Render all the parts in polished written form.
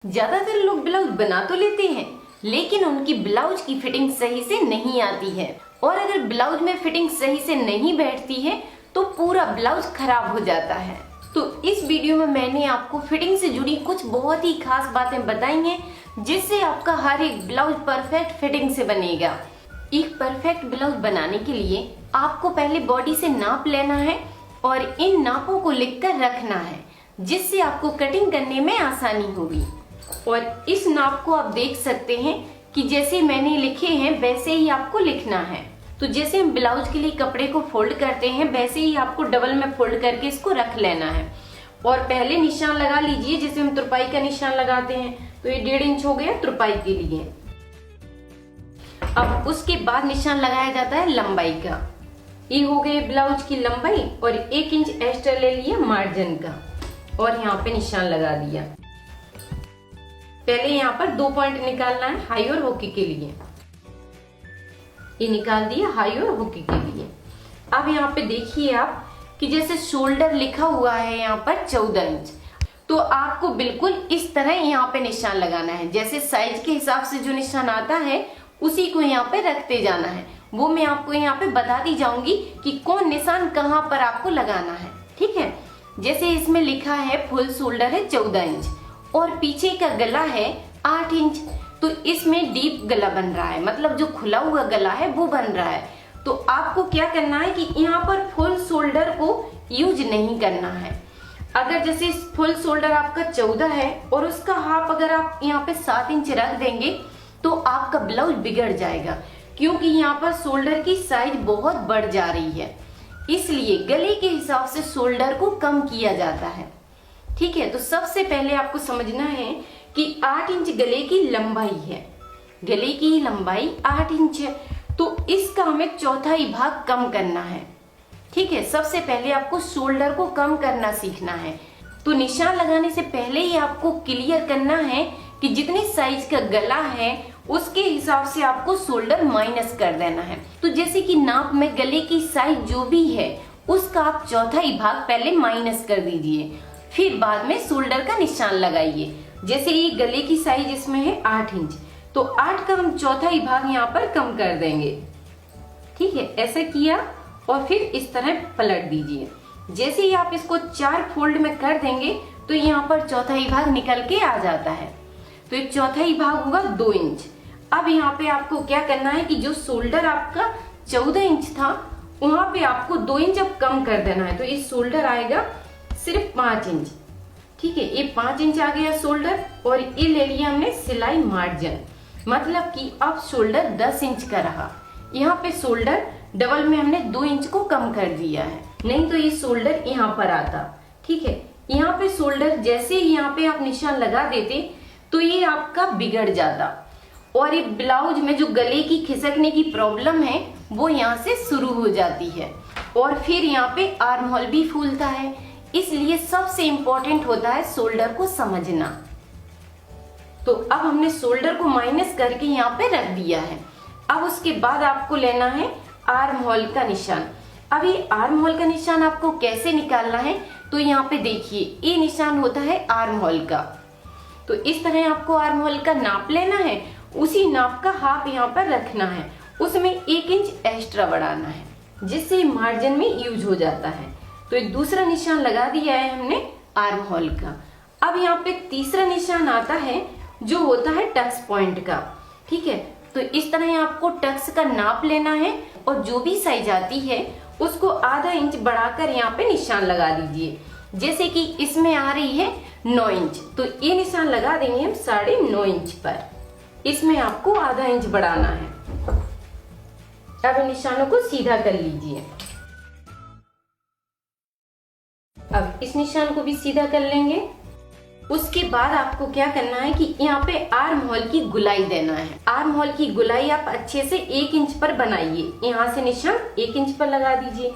ज्यादातर लोग ब्लाउज बना तो लेते हैं, लेकिन उनकी ब्लाउज की फिटिंग सही से नहीं आती है। और अगर ब्लाउज में फिटिंग सही से नहीं बैठती है तो पूरा ब्लाउज खराब हो जाता है। तो इस वीडियो में मैंने आपको फिटिंग से जुड़ी कुछ बहुत ही खास बातें बताई हैं, जिससे आपका हर एक ब्लाउज परफेक्ट फिटिंग से बनेगा। एक परफेक्ट ब्लाउज बनाने के लिए आपको पहले बॉडी से नाप लेना है और इन नापों को लिखकर रखना है, जिससे आपको कटिंग करने में आसानी होगी। और इस नाप को आप देख सकते हैं कि जैसे मैंने लिखे हैं वैसे ही आपको लिखना है। तो जैसे हम ब्लाउज के लिए कपड़े को फोल्ड करते हैं, वैसे ही आपको डबल में फोल्ड करके इसको रख लेना है। और पहले निशान लगा लीजिए, जैसे हम तुरपाई का निशान लगाते हैं। तो ये 1.5 इंच हो गया तुरपाई के लिए। अब उसके बाद निशान लगाया जाता है लंबाई का। ये हो गए ब्लाउज की लंबाई और 1 इंच एक्स्ट्रा ले लिया मार्जिन का और यहाँ पे निशान लगा दिया। पहले यहाँ पर 2 पॉइंट निकालना है हाई और होकी के लिए। ये निकाल दिया हाई और होकी के लिए। अब यहाँ पे देखिए आप कि जैसे शोल्डर लिखा हुआ है यहाँ पर 14 इंच, तो आपको बिल्कुल इस तरह यहाँ पे निशान लगाना है। जैसे साइज के हिसाब से जो निशान आता है उसी को यहाँ पे रखते जाना है। वो मैं आपको यहाँ पे बताती जाऊंगी कि कौन निशान कहाँ पर आपको लगाना है, ठीक है। जैसे इसमें लिखा है फुल शोल्डर है 14 इंच और पीछे का गला है 8 इंच, तो इसमें डीप गला बन रहा है, मतलब जो खुला हुआ गला है वो बन रहा है। तो आपको क्या करना है कि यहाँ पर फुल शोल्डर को यूज नहीं करना है। अगर जैसे फुल शोल्डर आपका 14 है और उसका हाफ अगर आप यहाँ पे 7 इंच रख देंगे तो आपका ब्लाउज बिगड़ जाएगा, क्योंकि यहाँ पर शोल्डर की साइज बहुत बढ़ जा रही है। इसलिए गले के हिसाब से शोल्डर को कम किया जाता है, ठीक है। तो सबसे पहले आपको समझना है कि 8 इंच गले की लंबाई है। गले की लंबाई 8 इंच है, तो इसका हमें चौथा ही भाग कम करना है, ठीक है। सबसे पहले आपको शोल्डर को कम करना सीखना है। तो निशान लगाने से पहले ही आपको क्लियर करना है कि जितनी साइज का गला है उसके हिसाब से आपको शोल्डर माइनस कर देना है। तो जैसे कि नाप में गले की साइज जो भी है उसका आप चौथा ही भाग पहले माइनस कर दीजिए, फिर बाद में शोल्डर का निशान लगाइए। जैसे ये गले की साइज इसमें है 8 इंच, तो 8 का हम चौथा ही भाग यहाँ पर कम कर देंगे, ठीक है। ऐसा किया और फिर इस तरह पलट दीजिए। जैसे ही आप इसको 4 फोल्ड में कर देंगे तो यहाँ पर चौथा ही भाग निकल के आ जाता है। तो ये चौथा ही भाग होगा 2 इंच। अब यहाँ पे आपको क्या करना है कि जो शोल्डर आपका 14 इंच था वहां पे आपको 2 इंच अब कम कर देना है। तो ये शोल्डर आएगा सिर्फ 5 इंच, ठीक है। ये 5 इंच आ गया शोल्डर और ये ले लिया हमने सिलाई मार्जिन, मतलब कि अब शोल्डर 10 इंच का रहा। यहाँ पे शोल्डर डबल में हमने 2 इंच को कम कर दिया है, नहीं तो ये शोल्डर यहाँ पर आता, ठीक है। यहाँ पे शोल्डर जैसे ही यहाँ पे आप निशान लगा देते तो ये आपका बिगड़ जाता और ये ब्लाउज में जो गले की खिसकने की प्रॉब्लम है वो यहाँ से शुरू हो जाती है और फिर यहाँ पे आर्म होल भी फूलता है। इसलिए सबसे इम्पोर्टेंट होता है शोल्डर को समझना। तो अब हमने शोल्डर को माइनस करके यहाँ पे रख दिया है। अब उसके बाद आपको लेना है आर्म होल का निशान। अब ये आर्म होल का निशान आपको कैसे निकालना है, तो यहाँ पे देखिए ये निशान होता है आर्म होल का। तो इस तरह आपको आर्म होल का नाप लेना है, उसी नाप का हाफ यहाँ पर रखना है, उसमें 1 इंच एक्स्ट्रा बढ़ाना है, जिससे मार्जिन में यूज हो जाता है। तो एक दूसरा निशान लगा दिया है हमने आर्म होल का। अब यहाँ पे तीसरा निशान आता है जो होता है टक्स पॉइंट का, ठीक है। तो इस तरह आपको टक्स का नाप लेना है और जो भी साइज आती है उसको आधा इंच बढ़ाकर यहाँ पे निशान लगा दीजिए। जैसे कि इसमें आ रही है 9 इंच, तो ये निशान लगा देंगे हम 9.5 इंच पर। इसमें आपको आधा इंच बढ़ाना है। अब निशानों को सीधा कर लीजिए। अब इस निशान को भी सीधा कर लेंगे। उसके बाद आपको क्या करना है कि यहाँ पे आर्म होल की गुलाई देना है। आर्म होल की गुलाई आप अच्छे से 1 इंच पर बनाइए। यहाँ से निशान 1 इंच पर लगा दीजिए।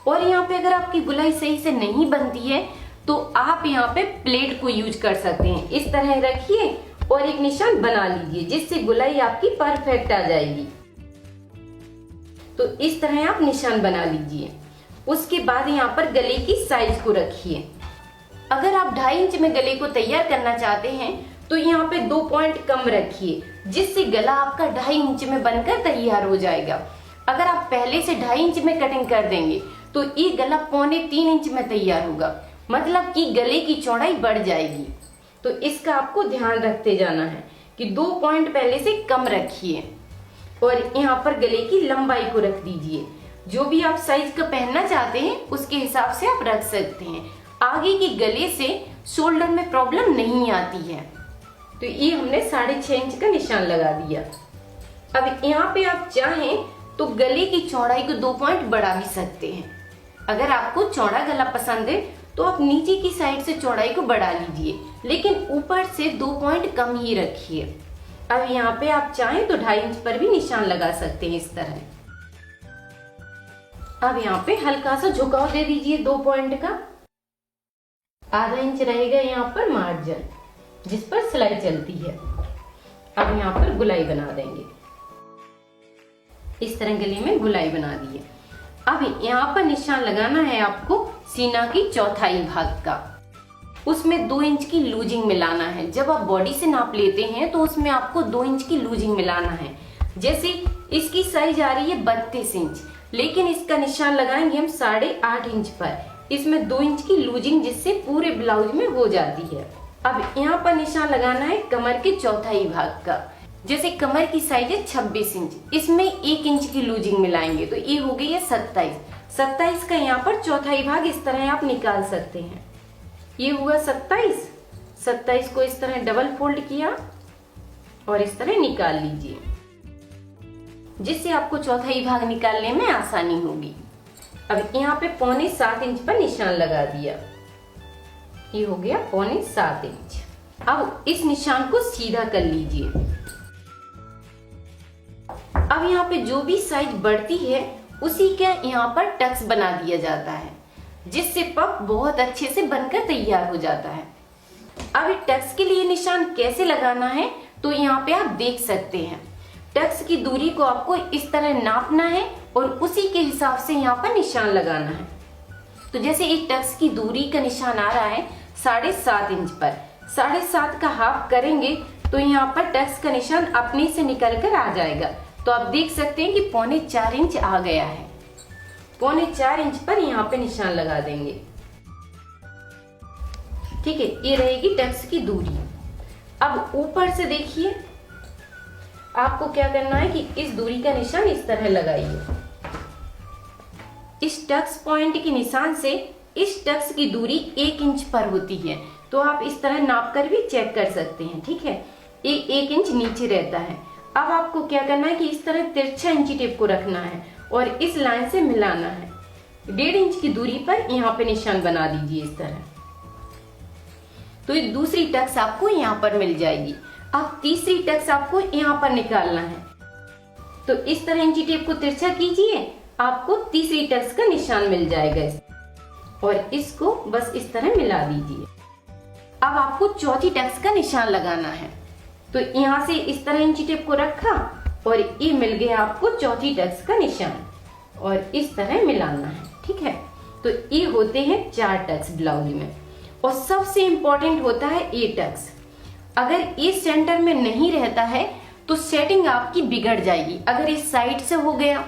और यहाँ पे अगर आपकी गुलाई सही से नहीं बनती है तो आप यहाँ पे प्लेट को यूज कर सकते हैं। इस तरह रखिए और एक निशान बना लीजिए, जिससे गुलाई आपकी परफेक्ट आ जाएगी। तो इस तरह आप निशान बना लीजिए। उसके बाद यहाँ पर गले की साइज को रखिए। अगर आप 2.5 इंच में गले को तैयार करना चाहते हैं तो यहाँ पे 2 पॉइंट कम रखिए, जिससे गला आपका 2.5 इंच में बनकर तैयार हो जाएगा। अगर आप पहले से 2.5 इंच में कटिंग कर देंगे तो ये गला 2.25 इंच में तैयार होगा, मतलब कि गले की चौड़ाई बढ़ जाएगी। तो इसका आपको ध्यान रखते जाना है कि 2 पॉइंट पहले से कम रखिए और यहाँ पर गले की लंबाई को रख दीजिए। जो भी आप साइज का पहनना चाहते हैं उसके हिसाब से आप रख सकते हैं। आगे के गले से शोल्डर में प्रॉब्लम नहीं आती है। तो ये हमने 6.5 इंच का निशान लगा दिया। अब यहाँ पे आप चाहें तो गले की चौड़ाई को 2 पॉइंट बढ़ा भी सकते हैं। अगर आपको चौड़ा गला पसंद है तो आप नीचे की साइड से चौड़ाई को बढ़ा लीजिए, लेकिन ऊपर से 2 पॉइंट कम ही रखिए। अब यहाँ पे आप चाहें तो 2.5 इंच पर भी निशान लगा सकते हैं इस तरह। अब यहाँ पे हल्का सा झुकाव दे दीजिए 2 पॉइंट का। आधा इंच रहेगा यहाँ पर मार्जिन जिस पर सिलाई चलती है। अब यहाँ पर गुलाई बना देंगे, इस तरह गले में गुलाई बना दिए। अब यहाँ पर निशान लगाना है आपको सीना की चौथाई भाग का। उसमें 2 इंच की लूजिंग मिलाना है। जब आप बॉडी से नाप लेते हैं तो उसमें आपको 2 इंच की लूजिंग मिलाना है। जैसे इसकी साइज आ रही है 32 इंच, लेकिन इसका निशान लगाएंगे हम 8.5 इंच पर। इसमें 2 इंच की लूजिंग जिससे पूरे ब्लाउज में हो जाती है। अब यहाँ पर निशान लगाना है कमर के चौथाई भाग का। जैसे कमर की साइज है 26 इंच, इसमें 1 इंच की लूजिंग मिलाएंगे तो ये हो गई है 27 का यहाँ पर चौथाई भाग इस तरह आप निकाल सकते हैं। ये हुआ 27 को इस तरह डबल फोल्ड किया और इस तरह निकाल लीजिए, जिससे आपको चौथाई भाग निकालने में आसानी होगी। अब यहाँ पे 7.25 इंच पर निशान लगा दिया। ये हो गया 7.25 इंच। अब इस निशान को सीधा कर लीजिए। अब यहाँ पे जो भी साइज बढ़ती है उसी का यहाँ पर टक्स बना दिया जाता है, जिससे पफ बहुत अच्छे से बनकर तैयार हो जाता है। अब टक्स के लिए निशान कैसे लगाना है तो यहाँ पे आप देख सकते हैं। टक्स की दूरी को आपको इस तरह नापना है और उसी के हिसाब से यहाँ पर निशान लगाना है। तो जैसे एक टक्स की दूरी का निशान आ रहा है 7.5 इंच पर, 7.5 का हाफ करेंगे तो यहाँ पर टक्स का निशान अपने से निकल कर आ जाएगा। तो आप देख सकते हैं कि 4.25 इंच आ गया है। 4.25 इंच पर यहाँ पे निशान लगा देंगे। ठीक है, ये रहेगी टक्स की दूरी। अब ऊपर से देखिए, आपको क्या करना है कि इस दूरी का निशान इस तरह लगाइए। इस टक्स पॉइंट के निशान से इस टक्स की दूरी 1 इंच पर होती है, तो आप इस तरह नाप कर भी चेक कर सकते हैं। ठीक है, ये 1 इंच नीचे रहता है। अब आपको क्या करना है कि इस तरह तिरछा इंची टेप को रखना है और इस लाइन से मिलाना है। 1.5 इंच की दूरी पर यहाँ पे निशान बना दीजिए इस तरह। तो ये दूसरी टक्स आपको यहाँ पर मिल जाएगी। अब तीसरी टक्स आपको यहाँ पर निकालना है। तो इस तरह इंची टेप को तिरछा कीजिए, आपको तीसरी टक्स का निशान मिल जाएगा और इसको बस इस तरह मिला दीजिए। अब आपको चौथी टक्स का निशान लगाना है। तो यहाँ से इस तरह इंची टेप को रखा और ये मिल गया आपको चौथी टक्स का निशान और इस तरह मिलाना है। ठीक है, तो ये होते हैं 4 टक्स ब्लाउज में। और सबसे इंपॉर्टेंट होता है ये टक्स। अगर ये सेंटर में नहीं रहता है तो सेटिंग आपकी बिगड़ जाएगी। अगर इस साइड से हो गया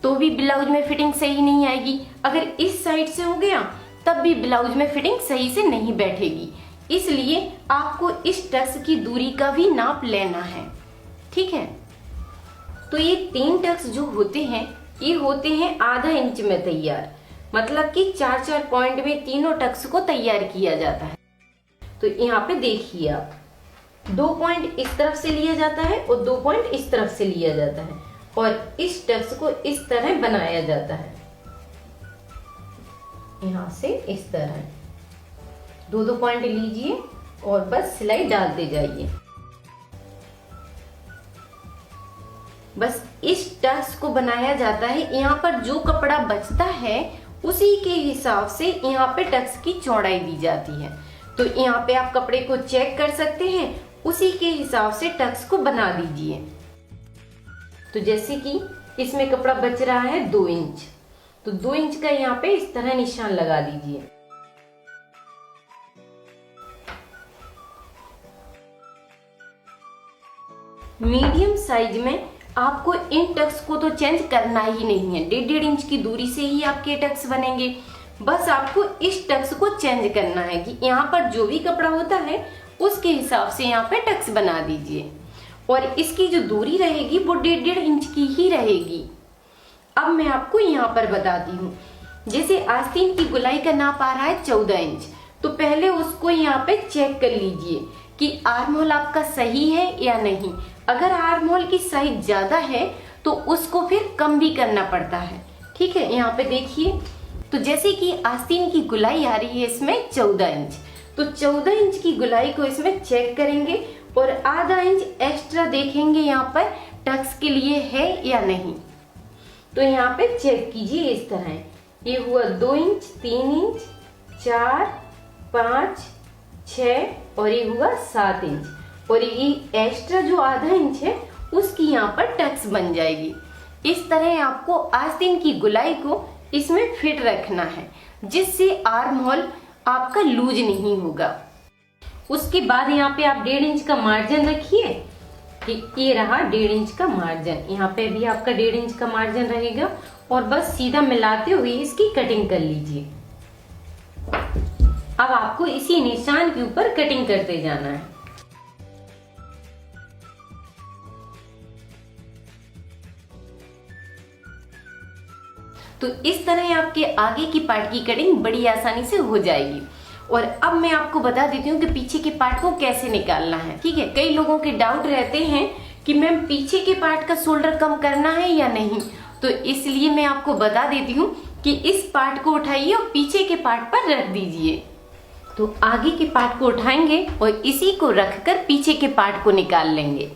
तो भी ब्लाउज में फिटिंग सही नहीं आएगी, अगर इस साइड से हो गया तब भी ब्लाउज में फिटिंग सही से नहीं बैठेगी। इसलिए आपको इस टक्स की दूरी का भी नाप लेना है। ठीक है, तो ये 3 टक्स जो होते हैं ये होते हैं आधा इंच में तैयार, मतलब कि 4-4 पॉइंट में तीनों टक्स को तैयार किया जाता है। तो यहाँ पे देखिए आप, 2 पॉइंट इस तरफ से लिया जाता है और 2 पॉइंट इस तरफ से लिया जाता है और इस टक्स को इस तरह बनाया जाता है। यहाँ से इस तरह 2-2 पॉइंट लीजिए और बस सिलाई डालते जाइए। बस इस टक्स को बनाया जाता है। यहाँ पर जो कपड़ा बचता है उसी के हिसाब से यहाँ पे टक्स की चौड़ाई दी जाती है। तो यहाँ पे आप कपड़े को चेक कर सकते हैं, उसी के हिसाब से टक्स को बना दीजिए। तो जैसे कि इसमें कपड़ा बच रहा है 2 इंच, तो 2 इंच का यहाँ पे इस तरह निशान लगा दीजिए। मीडियम साइज में आपको इन टक्स को तो चेंज करना ही नहीं है। 1.5 इंच की दूरी से ही आपके टक्स बनेंगे। बस आपको इस टक्स को चेंज करना है कि यहाँ पर जो भी कपड़ा होता है उसके हिसाब से यहाँ पे टक्स बना दीजिए। और इसकी जो दूरी रहेगी वो 1.5 इंच की ही रहेगी। अब मैं आपको यहाँ पर बताती हूँ, जैसे आस्तीन की गोलाई का नाप आ रहा है 14 इंच, तो पहले उसको यहाँ पे चेक कर लीजिए कि आर्म होल आपका सही है या नहीं। अगर आर्म होल की साइज ज्यादा है तो उसको फिर कम भी करना पड़ता है। ठीक है, यहाँ पे देखिए, तो जैसे कि आस्तीन की गोलाई आ रही है इसमें 14 इंच, तो 14 इंच की गोलाई को इसमें चेक करेंगे और आधा इंच एक्स्ट्रा देखेंगे यहाँ पर टक्स के लिए है या नहीं। तो यहाँ पे चेक कीजिए इस तरह, ये हुआ 2 इंच, 3 इंच, 4, 5, 6 और ये हुआ 7 इंच। और ये एक्स्ट्रा जो आधा इंच है उसकी यहाँ पर टक्स बन जाएगी। इस तरह आपको आस्तीन की गोलाई को इसमें फिट रखना है, जिससे आर्म होल आपका लूज नहीं होगा। उसके बाद यहाँ पे आप 1.5 इंच का मार्जिन रखिए कि ये रहा 1.5 इंच का मार्जिन। यहाँ पे भी आपका 1.5 इंच का मार्जिन रहेगा और बस सीधा मिलाते हुए इसकी कटिंग कर लीजिए। अब आपको इसी निशान के ऊपर कटिंग करते जाना है। तो इस तरह आपके आगे की पार्ट की कटिंग बड़ी आसानी से हो जाएगी। और अब मैं आपको बता देती हूँ कि पीछे के पार्ट को कैसे निकालना है। ठीक है, कई लोगों के डाउट रहते हैं कि मैम पीछे के पार्ट का शोल्डर कम करना है या नहीं, तो इसलिए मैं आपको बता देती हूँ कि इस पार्ट को उठाइए और पीछे के पार्ट पर रख दीजिए। तो आगे के पार्ट को उठाएंगे और इसी को रखकर पीछे के पार्ट को निकाल लेंगे।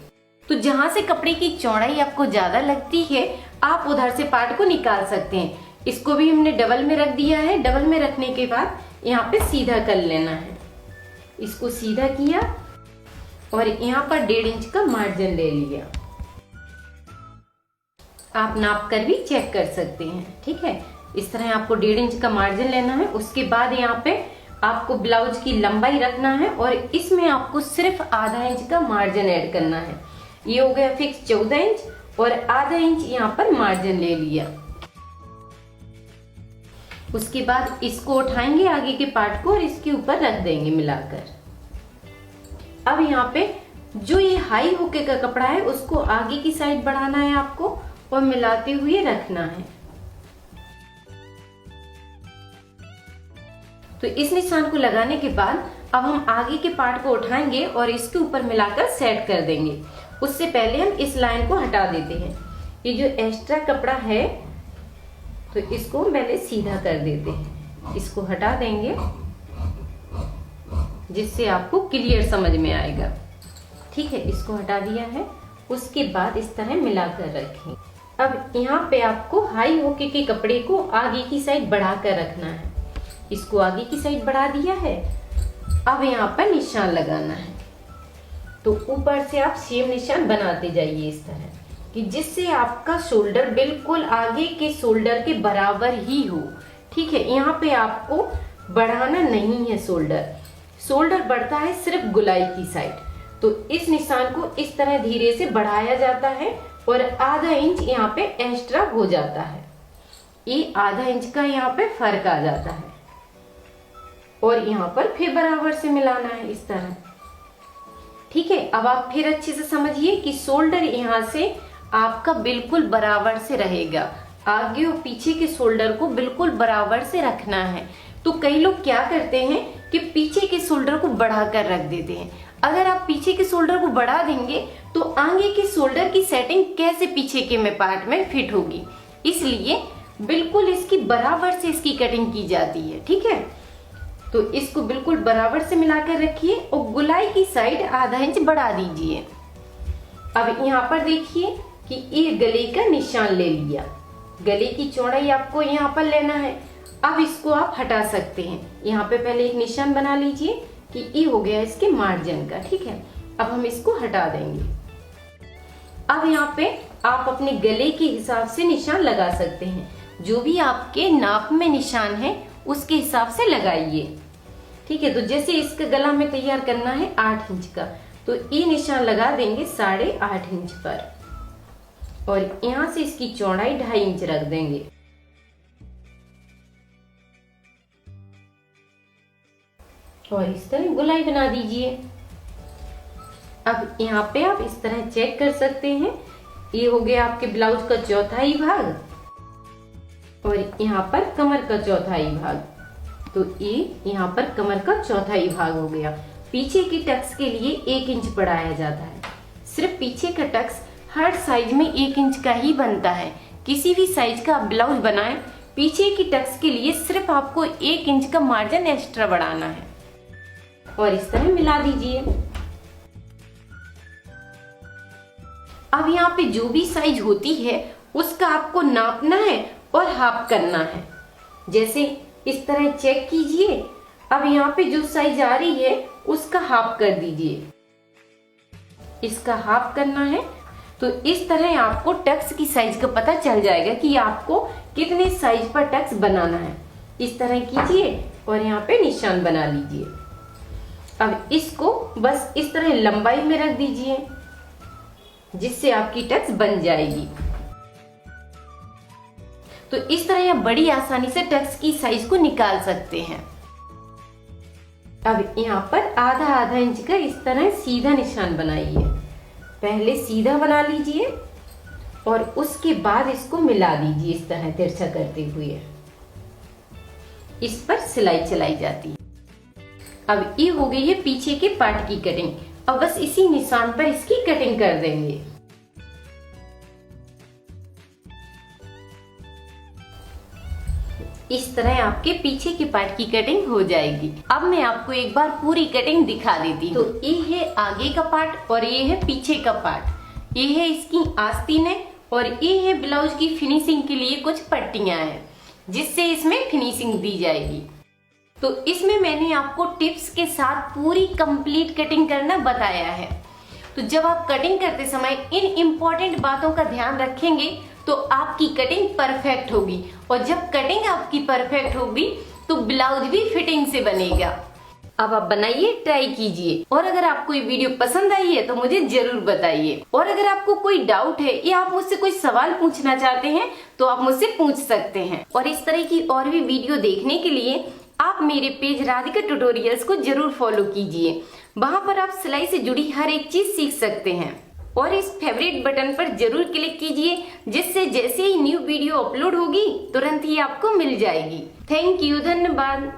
तो जहां से कपड़े की चौड़ाई आपको ज्यादा लगती है आप उधर से पार्ट को निकाल सकते हैं। इसको भी हमने डबल में रख दिया है। डबल में रखने के बाद यहाँ पे सीधा कर लेना है। इसको सीधा किया और यहाँ पर 1.5 इंच का मार्जिन ले लिया। आप नाप कर भी चेक कर सकते हैं। ठीक है, इस तरह आपको 1.5 इंच का मार्जिन लेना है। उसके बाद यहाँ पे आपको ब्लाउज की लंबाई रखना है और इसमें आपको सिर्फ आधा इंच का मार्जिन ऐड करना है। ये हो गया फिक्स 14 इंच और आधा इंच यहाँ पर मार्जिन ले लिया। उसके बाद इसको उठाएंगे आगे के पार्ट को और इसके ऊपर रख देंगे मिलाकर। अब यहाँ पे जो ये हाई होके का कपड़ा है उसको आगे की साइड बढ़ाना है आपको और मिलाते हुए रखना है। तो इस निशान को लगाने के बाद अब हम आगे के पार्ट को उठाएंगे और इसके ऊपर मिलाकर सेट कर देंगे। उससे पहले हम इस लाइन को हटा देते हैं। ये जो एक्स्ट्रा कपड़ा है तो इसको पहले सीधा कर देते हैं। इसको हटा देंगे जिससे आपको क्लियर समझ में आएगा। ठीक है, इसको हटा दिया है। उसके बाद इस तरह मिलाकर रखें। अब यहाँ पे आपको हाई होके के कपड़े को आगे की साइड बढ़ा कर रखना है। इसको आगे की साइड बढ़ा दिया है। अब यहाँ पर निशान लगाना है। तो ऊपर से आप सेम निशान बनाते जाइए इस तरह कि जिससे आपका शोल्डर बिल्कुल आगे के शोल्डर के बराबर ही हो। ठीक है, यहाँ पे आपको बढ़ाना नहीं है। शोल्डर बढ़ता है सिर्फ गोलाई की साइड। तो इस निशान को इस तरह धीरे से बढ़ाया जाता है और आधा इंच यहाँ पे एक्स्ट्रा हो जाता है। ये आधा इंच का यहाँ पे फर्क आ जाता है और यहाँ पर फिर बराबर से मिलाना है इस तरह। ठीक है, अब आप फिर अच्छे से समझिए कि शोल्डर यहाँ से आपका बिल्कुल बराबर से रहेगा। आगे और पीछे के शोल्डर को बिल्कुल बराबर से रखना है। तो कई लोग क्या करते हैं कि पीछे के शोल्डर को बढ़ाकर रख देते हैं। अगर आप पीछे के शोल्डर को बढ़ा देंगे तो आगे के शोल्डर की सेटिंग कैसे पीछे के में पार्ट में फिट होगी। इसलिए बिल्कुल इसकी बराबर से इसकी कटिंग की जाती है। ठीक है, तो इसको बिल्कुल बराबर से मिलाकर रखिए और गोलाई की साइड आधा इंच बढ़ा दीजिए। अब यहाँ पर देखिए कि ये गले का निशान ले लिया। गले की चौड़ाई आपको यहाँ पर लेना है। अब इसको आप हटा सकते हैं। यहाँ पे पहले एक निशान बना लीजिए कि ये हो गया इसके मार्जिन का। ठीक है, अब हम इसको हटा देंगे। अब यहाँ पे आप अपने गले के हिसाब से निशान लगा सकते हैं। जो भी आपके नाप में निशान है उसके हिसाब से लगाइए। ठीक है, तो जैसे इसका गला में तैयार करना है 8 इंच का, तो ये निशान लगा देंगे 8.5 इंच पर और यहाँ से इसकी चौड़ाई 2.5 इंच रख देंगे। और इस तरह गोलाई बना दीजिए। अब यहाँ पे आप इस तरह चेक कर सकते हैं, ये हो गया आपके ब्लाउज का चौथाई भाग और यहाँ पर कमर का चौथाई भाग। तो ये यहाँ पर कमर का चौथाई भाग हो गया। पीछे की टक्स के लिए 1 इंच बढ़ाया जाता है। सिर्फ पीछे का टक्स हर साइज में 1 इंच का ही बनता है। किसी भी साइज का आप ब्लाउज बनाएं, पीछे की टक्स के लिए सिर्फ आपको 1 इंच का मार्जिन एक्स्ट्रा बढ़ाना है और इस तरह मिला दीजिए। अब यहाँ पे जो भी साइज होती है उसका आपको नापना है और हाफ करना है। जैसे इस तरह चेक कीजिए। अब यहाँ पे जो साइज आ रही है उसका हाफ कर दीजिए। इसका हाफ करना है तो इस तरह आपको टक्स की साइज का पता चल जाएगा कि आपको कितने साइज पर टक्स बनाना है। इस तरह कीजिए और यहाँ पे निशान बना लीजिए। अब इसको बस इस तरह लंबाई में रख दीजिए जिससे आपकी टक्स बन जाएगी। तो इस तरह आप बड़ी आसानी से टक्स की साइज को निकाल सकते हैं। अब यहाँ पर आधा इंच का इस तरह सीधा निशान बनाइए। पहले सीधा बना लीजिए और उसके बाद इसको मिला दीजिए इस तरह तिरछा करते हुए। इस पर सिलाई चलाई जाती है। अब ये हो गई है पीछे के पार्ट की कटिंग। अब बस इसी निशान पर इसकी कटिंग कर देंगे। इस तरह आपके पीछे के पार्ट की कटिंग हो जाएगी। अब मैं आपको एक बार पूरी कटिंग दिखा देती हूँ। तो ये है आगे का पार्ट और ये है पीछे का पार्ट। ये है इसकी आस्तीन और ये है ब्लाउज की फिनिशिंग के लिए कुछ पट्टियां हैं जिससे इसमें फिनिशिंग दी जाएगी। तो इसमें मैंने आपको टिप्स के साथ पूरी कंप्लीट कटिंग करना बताया है। तो जब आप कटिंग करते समय इन इम्पोर्टेंट बातों का ध्यान रखेंगे तो आपकी कटिंग परफेक्ट होगी और जब कटिंग आपकी परफेक्ट होगी तो ब्लाउज भी फिटिंग से बनेगा। अब आप बनाइए, ट्राई कीजिए और अगर आपको ये वीडियो पसंद आई है तो मुझे जरूर बताइए। और अगर आपको कोई डाउट है या आप मुझसे कोई सवाल पूछना चाहते हैं तो आप मुझसे पूछ सकते हैं। और इस तरह की और भी वीडियो देखने के लिए आप मेरे पेज राधिका ट्यूटोरियल्स को जरूर फॉलो कीजिए। वहाँ पर आप सिलाई से जुड़ी हर एक चीज सीख सकते हैं। और इस फेवरेट बटन पर जरूर क्लिक कीजिए जिससे जैसे ही न्यू वीडियो अपलोड होगी तुरंत ही आपको मिल जाएगी। थैंक यू, धन्यवाद।